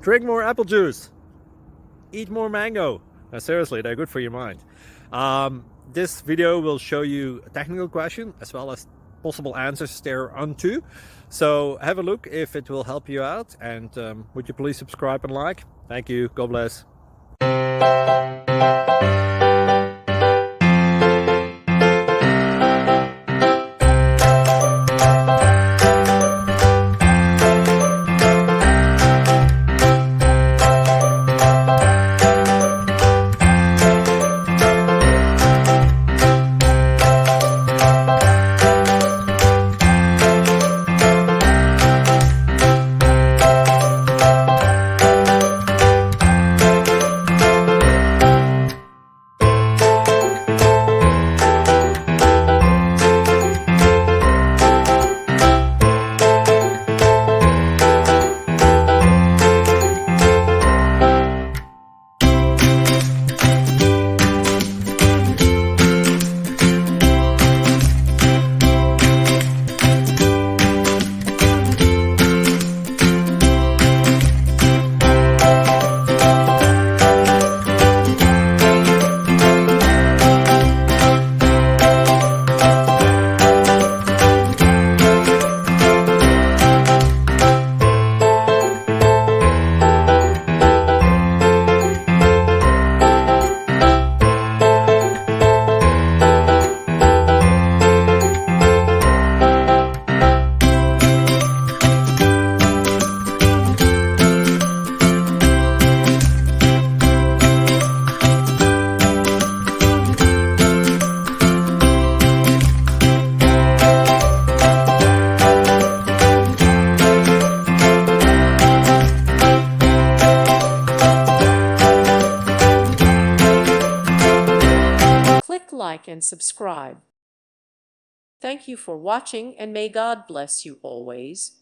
Drink more apple juice. Eat more mango. Seriously, they're good for your mind. This video will show you a technical question as well as possible answers thereunto. So have a look if it will help you out, and would you please subscribe and like? Thank you. God bless. Click like and subscribe. Thank you for watching, and may God bless you always.